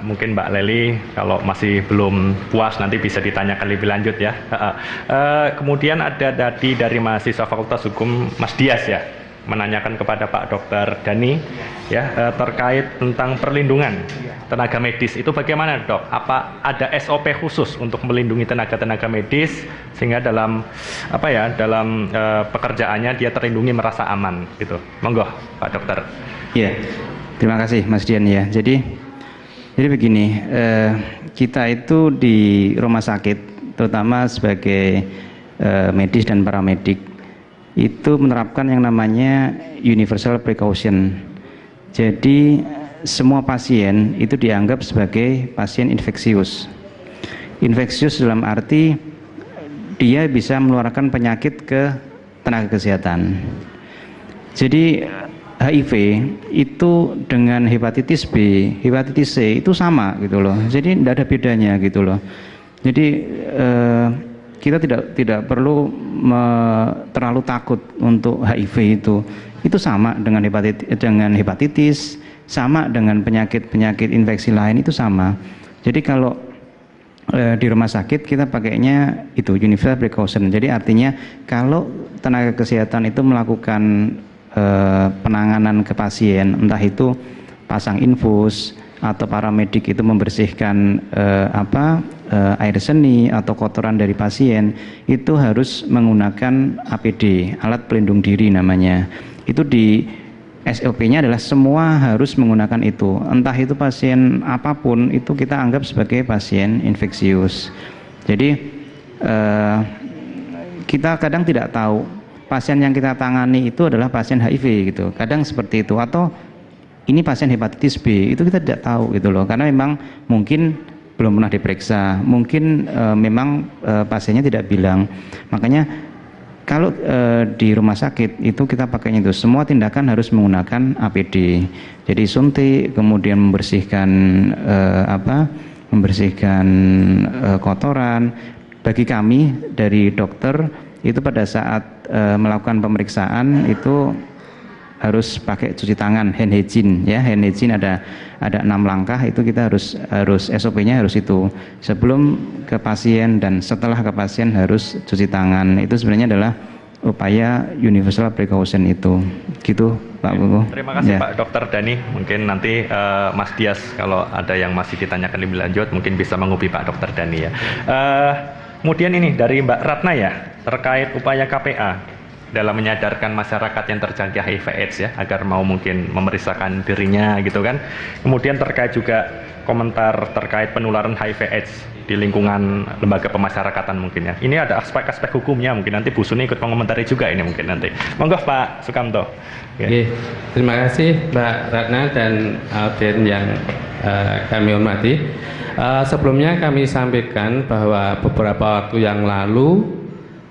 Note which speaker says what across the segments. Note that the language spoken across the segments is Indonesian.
Speaker 1: mungkin Mbak Leli kalau masih belum puas nanti bisa ditanyakan lebih lanjut ya. Kemudian ada tadi dari mahasiswa Fakultas Hukum Mas Dias ya, menanyakan kepada Pak Dokter Dani ya terkait tentang perlindungan tenaga medis itu bagaimana dok? Apa ada SOP khusus untuk melindungi tenaga medis sehingga dalam pekerjaannya dia terlindungi merasa aman gitu? Monggo Pak Dokter.
Speaker 2: Iya, terima kasih Mas Dian ya. Jadi begini, kita itu di rumah sakit terutama sebagai medis dan paramedik itu menerapkan yang namanya universal precaution. Jadi semua pasien itu dianggap sebagai pasien infeksius. Infeksius dalam arti dia bisa menularkan penyakit ke tenaga kesehatan. Jadi HIV itu dengan hepatitis B, hepatitis C itu sama gitu loh. Jadi tidak ada bedanya gitu loh. Jadi kita tidak perlu terlalu takut untuk HIV itu. Itu sama dengan hepatitis, sama dengan penyakit infeksi lain itu sama. Jadi kalau di rumah sakit kita pakainya itu universal precaution. Jadi artinya kalau tenaga kesehatan itu melakukan penanganan ke pasien, entah itu pasang infus atau paramedik itu membersihkan air seni atau kotoran dari pasien, itu harus menggunakan APD, alat pelindung diri namanya. Itu di SOP-nya adalah semua harus menggunakan itu, entah itu pasien apapun itu kita anggap sebagai pasien infeksius. Jadi kita kadang tidak tahu pasien yang kita tangani itu adalah pasien HIV gitu, kadang seperti itu, atau ini pasien hepatitis B, itu kita tidak tahu gitu loh, karena memang mungkin belum pernah diperiksa, mungkin memang pasiennya tidak bilang. Makanya kalau di rumah sakit itu kita pakainya itu semua tindakan harus menggunakan APD. Jadi suntik, kemudian membersihkan kotoran. Bagi kami dari dokter itu pada saat melakukan pemeriksaan itu harus pakai cuci tangan, hand hygiene ya. Hand hygiene ada 6 langkah, itu kita harus SOP-nya harus itu. Sebelum ke pasien dan setelah ke pasien harus cuci tangan. Itu sebenarnya adalah upaya universal precaution itu. Gitu Pak Buku.
Speaker 1: Terima kasih ya. Pak Dokter Dani. Mungkin nanti Mas Dias kalau ada yang masih ditanyakan lebih lanjut mungkin bisa menghubungi Pak Dokter Dani ya. Kemudian ini dari Mbak Ratna ya, terkait upaya KPA dalam menyadarkan masyarakat yang terjangkit HIV/AIDS ya, agar mau mungkin memeriksakan dirinya gitu kan. Kemudian terkait juga komentar terkait penularan HIV/AIDS di lingkungan lembaga pemasyarakatan mungkin ya. Ini ada aspek-aspek hukumnya, mungkin nanti Bu Suni ikut mengomentari juga ini mungkin nanti. Monggo Pak Sukamto.
Speaker 3: Oke, terima kasih Mbak Ratna dan audien yang kami hormati. Sebelumnya kami sampaikan bahwa beberapa waktu yang lalu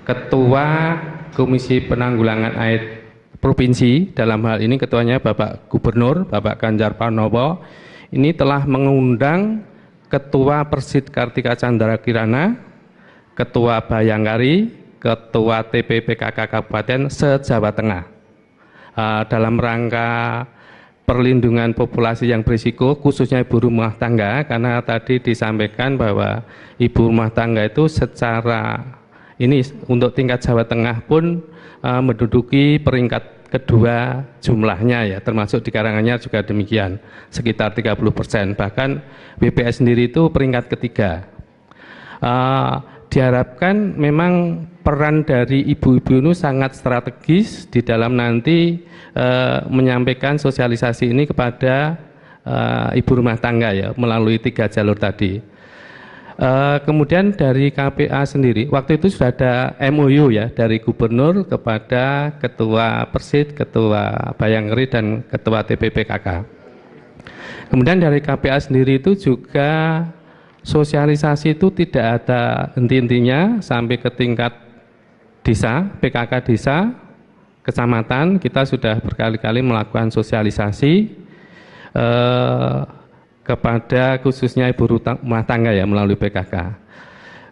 Speaker 3: Ketua Komisi Penanggulangan AIDS Provinsi, dalam hal ini ketuanya Bapak Gubernur, Bapak Ganjar Pranowo, ini telah mengundang Ketua Persid Kartika Chandra Kirana, Ketua Bayangkari, Ketua TPPKK Kabupaten se-Jawa Tengah dalam rangka perlindungan populasi yang berisiko, khususnya ibu rumah tangga, karena tadi disampaikan bahwa ibu rumah tangga itu secara ini untuk tingkat Jawa Tengah pun menduduki peringkat kedua jumlahnya ya, termasuk di Karanganyar juga demikian, sekitar 30%, bahkan BPS sendiri itu peringkat ketiga. Diharapkan memang peran dari ibu-ibu ini sangat strategis di dalam nanti menyampaikan sosialisasi ini kepada ibu rumah tangga ya, melalui 3 jalur tadi. Kemudian dari KPA sendiri, waktu itu sudah ada MOU ya dari Gubernur kepada Ketua Persid, Ketua Bayangkari dan Ketua TPPKK. Kemudian dari KPA sendiri itu juga sosialisasi itu tidak ada henti-hentinya sampai ke tingkat desa, PKK desa, kecamatan. Kita sudah berkali-kali melakukan sosialisasi kepada khususnya ibu rumah tangga ya melalui PKK.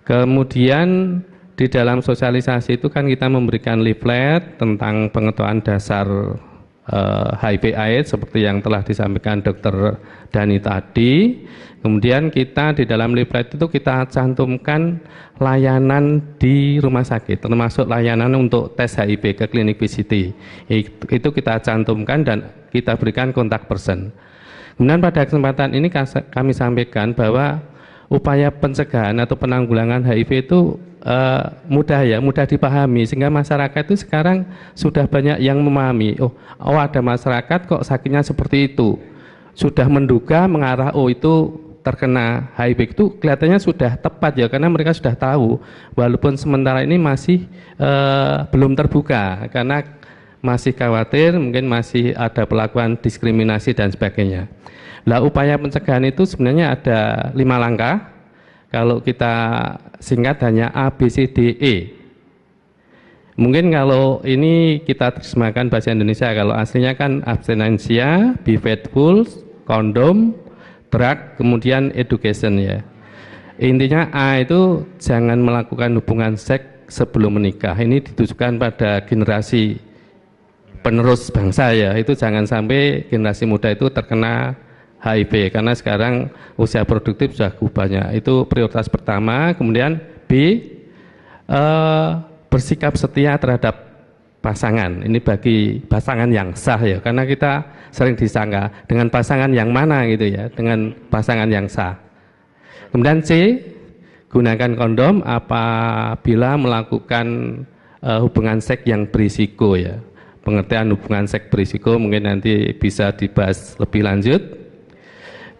Speaker 3: Kemudian di dalam sosialisasi itu kan kita memberikan leaflet tentang pengetahuan dasar HIV/AIDS seperti yang telah disampaikan Dr. Dani tadi. Kemudian kita di dalam leaflet itu kita cantumkan layanan di rumah sakit, termasuk layanan untuk tes HIV ke klinik PCT. Itu kita cantumkan dan kita berikan kontak person. Kemudian pada kesempatan ini kami sampaikan bahwa upaya pencegahan atau penanggulangan HIV itu mudah dipahami, sehingga masyarakat itu sekarang sudah banyak yang memahami. Oh ada masyarakat kok sakitnya seperti itu, sudah menduga mengarah itu terkena HIV, itu kelihatannya sudah tepat ya, karena mereka sudah tahu, walaupun sementara ini masih belum terbuka karena masih khawatir mungkin masih ada perlakuan diskriminasi dan sebagainya. Nah, upaya pencegahan itu sebenarnya ada 5 langkah. Kalau kita singkat hanya A, B, C, D, E. Mungkin kalau ini kita terjemahkan bahasa Indonesia, kalau aslinya kan abstinensia, be faithful, kondom, drug, kemudian education ya. Intinya A itu jangan melakukan hubungan seks sebelum menikah. Ini ditujukan pada generasi penerus bangsa ya. Itu jangan sampai generasi muda itu terkena HIV, karena sekarang usia produktif sudah banyak. Itu prioritas pertama. Kemudian B, bersikap setia terhadap pasangan. Ini bagi pasangan yang sah ya, karena kita sering disangka dengan pasangan yang mana gitu ya, dengan pasangan yang sah. Kemudian C, gunakan kondom apabila melakukan hubungan seks yang berisiko ya. Pengertian hubungan seks berisiko mungkin nanti bisa dibahas lebih lanjut.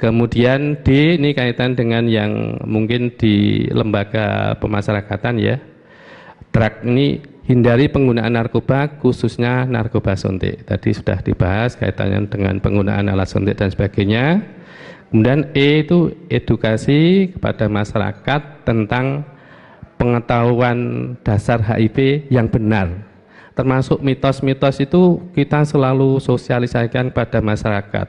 Speaker 3: Kemudian D, ini kaitan dengan yang mungkin di lembaga pemasyarakatan ya. Drug ini hindari penggunaan narkoba, khususnya narkoba suntik. Tadi sudah dibahas kaitannya dengan penggunaan alat suntik dan sebagainya. Kemudian E itu edukasi kepada masyarakat tentang pengetahuan dasar HIV yang benar. Termasuk mitos-mitos itu kita selalu sosialisasikan pada masyarakat,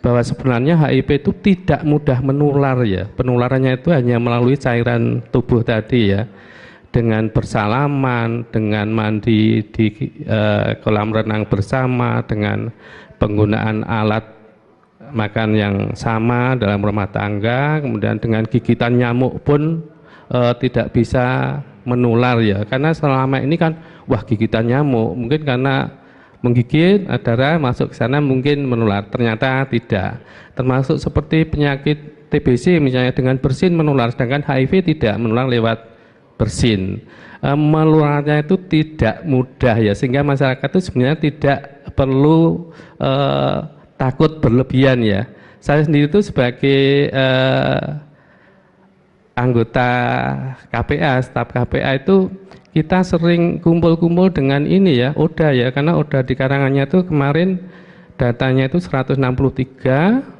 Speaker 3: bahwa sebenarnya HIV itu tidak mudah menular ya. Penularannya itu hanya melalui cairan tubuh tadi ya. Dengan bersalaman, dengan mandi di kolam renang bersama, dengan penggunaan alat makan yang sama dalam rumah tangga, kemudian dengan gigitan nyamuk pun tidak bisa menular ya. Karena selama ini kan wah gigitan nyamuk, mungkin karena menggigit darah masuk ke sana mungkin menular, ternyata tidak. Termasuk seperti penyakit TBC misalnya, dengan bersin menular, sedangkan HIV tidak menular lewat bersin. Menularnya itu tidak mudah ya, sehingga masyarakat itu sebenarnya tidak perlu takut berlebihan ya. Saya sendiri itu sebagai anggota KPA, staf KPA itu kita sering kumpul-kumpul dengan ini ya, ODA ya, karena ODA di Karanganyar itu kemarin datanya itu 163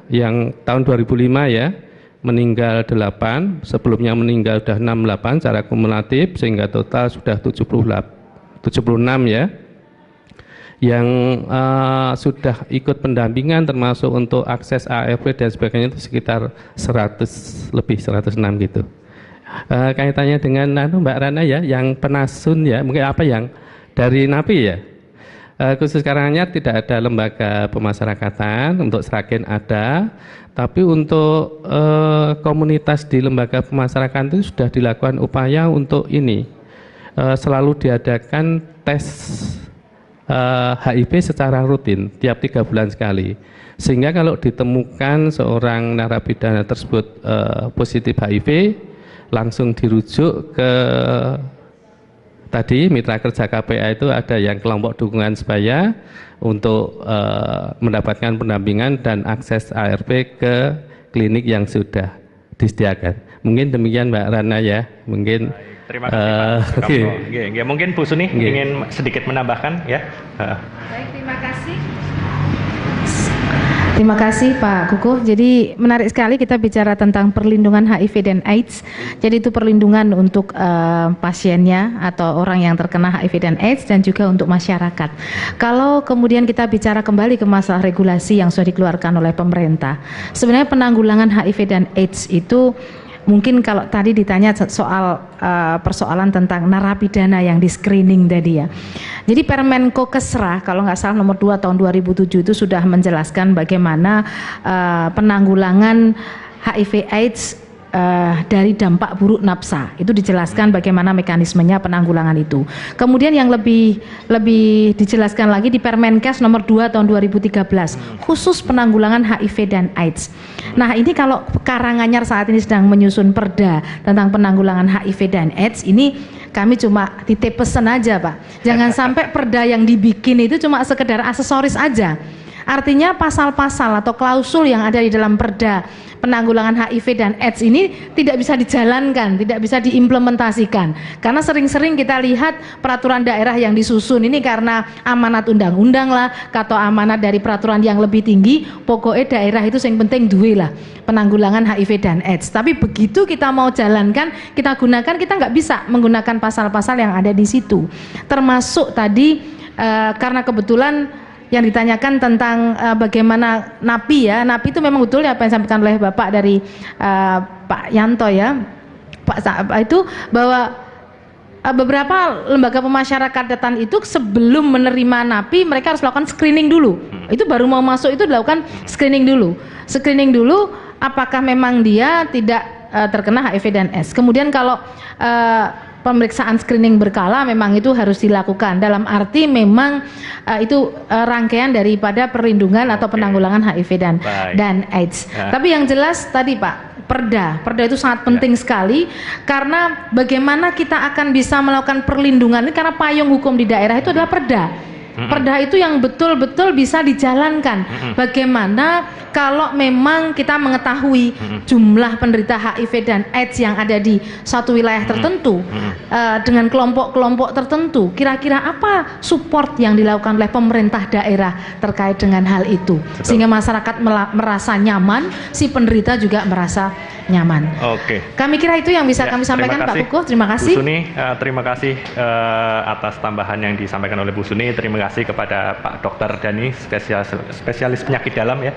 Speaker 3: yang tahun 2005 ya, meninggal 8, sebelumnya meninggal sudah 68 secara kumulatif, sehingga total sudah 76 ya, yang sudah ikut pendampingan termasuk untuk akses ARV dan sebagainya itu sekitar 106 gitu. Kaitannya dengan Mbak Rana ya, yang penasun ya, mungkin apa yang dari NAPI ya, khusus Karanganyar tidak ada lembaga pemasyarakatan, untuk Sragen ada, tapi untuk komunitas di lembaga pemasyarakatan itu sudah dilakukan upaya untuk ini, selalu diadakan tes HIV secara rutin tiap 3 bulan sekali, sehingga kalau ditemukan seorang narapidana tersebut positif HIV, langsung dirujuk ke tadi mitra kerja KPA. Itu ada yang kelompok dukungan sebaya untuk mendapatkan pendampingan dan akses ARV ke klinik yang sudah disediakan. Mungkin demikian Mbak Rana ya, mungkin.
Speaker 1: Terima kasih Pak. Mungkin Bu Suni ingin sedikit menambahkan ya.
Speaker 4: Baik, terima kasih. Terima kasih Pak Kukuh. Jadi menarik sekali kita bicara tentang perlindungan HIV dan AIDS. Jadi itu perlindungan untuk pasiennya atau orang yang terkena HIV dan AIDS, dan juga untuk masyarakat. Kalau kemudian kita bicara kembali ke masalah regulasi yang sudah dikeluarkan oleh pemerintah, sebenarnya penanggulangan HIV dan AIDS itu Mungkin kalau tadi ditanya soal persoalan tentang narapidana yang di screening tadi ya. Jadi Permenko Kesra kalau nggak salah nomor 2 tahun 2007 itu sudah menjelaskan bagaimana penanggulangan HIV/AIDS dari dampak buruk nafsa. Itu dijelaskan bagaimana mekanismenya penanggulangan itu. Kemudian yang lebih dijelaskan lagi di Permenkes nomor 2 tahun 2013 khusus penanggulangan HIV dan AIDS. Nah, ini kalau Karanganyar saat ini sedang menyusun perda tentang penanggulangan HIV dan AIDS, ini kami cuma titip pesan aja, Pak. Jangan sampai perda yang dibikin itu cuma sekedar aksesoris aja. Artinya pasal-pasal atau klausul yang ada di dalam perda penanggulangan HIV dan AIDS ini tidak bisa dijalankan, tidak bisa diimplementasikan. Karena sering-sering kita lihat peraturan daerah yang disusun ini karena amanat undang-undang lah, atau amanat dari peraturan yang lebih tinggi, pokoknya daerah itu yang penting duwe lah penanggulangan HIV dan AIDS. Tapi begitu kita mau jalankan, kita gunakan, kita nggak bisa menggunakan pasal-pasal yang ada di situ. Termasuk tadi karena kebetulan yang ditanyakan tentang bagaimana napi ya, napi itu memang betul ya apa yang disampaikan oleh Bapak dari Pak Yanto ya, Pak itu bahwa beberapa lembaga pemasyarakatan itu sebelum menerima napi mereka harus melakukan screening dulu. Itu baru mau masuk itu dilakukan screening dulu apakah memang dia tidak terkena HIV dan AIDS. Kemudian kalau pemeriksaan screening berkala memang itu harus dilakukan dalam arti memang itu rangkaian daripada perlindungan atau penanggulangan HIV dan AIDS. Tapi yang jelas tadi Pak, perda itu sangat penting sekali karena bagaimana kita akan bisa melakukan perlindungan ini karena payung hukum di daerah itu adalah perda. Perda itu yang betul-betul bisa dijalankan. Bagaimana kalau memang kita mengetahui jumlah penderita HIV dan AIDS yang ada di satu wilayah tertentu dengan kelompok-kelompok tertentu, kira-kira apa support yang dilakukan oleh pemerintah daerah terkait dengan hal itu. Sehingga masyarakat merasa nyaman, si penderita juga merasa nyaman.
Speaker 1: Oke.
Speaker 4: Kami kira itu yang bisa kami sampaikan Pak Kukuh. Terima kasih.
Speaker 1: Bu Suni, terima kasih atas tambahan yang disampaikan oleh Bu Suni. Terima kasih kepada Pak Dr. Dani, spesialis penyakit dalam ya,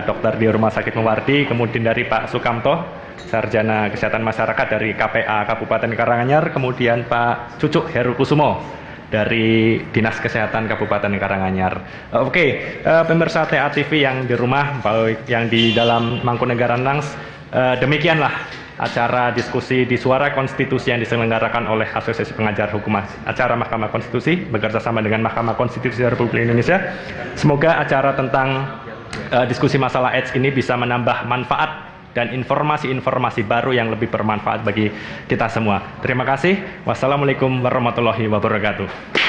Speaker 1: dokter di Rumah Sakit Muwardi. Kemudian dari Pak Sukamto, Sarjana Kesehatan Masyarakat dari KPA Kabupaten Karanganyar. Kemudian Pak Cucuk Herukusumo dari Dinas Kesehatan Kabupaten Karanganyar. Oke, pemirsa TA TV yang di rumah, baik yang di dalam Mangkunegaran Langs, demikianlah acara diskusi di Suara Konstitusi yang diselenggarakan oleh Asosiasi Pengajar Hukum Acara Mahkamah Konstitusi bekerjasama dengan Mahkamah Konstitusi Republik Indonesia. Semoga acara tentang diskusi masalah AIDS ini bisa menambah manfaat dan informasi-informasi baru yang lebih bermanfaat bagi kita semua. Terima kasih. Wassalamualaikum warahmatullahi wabarakatuh.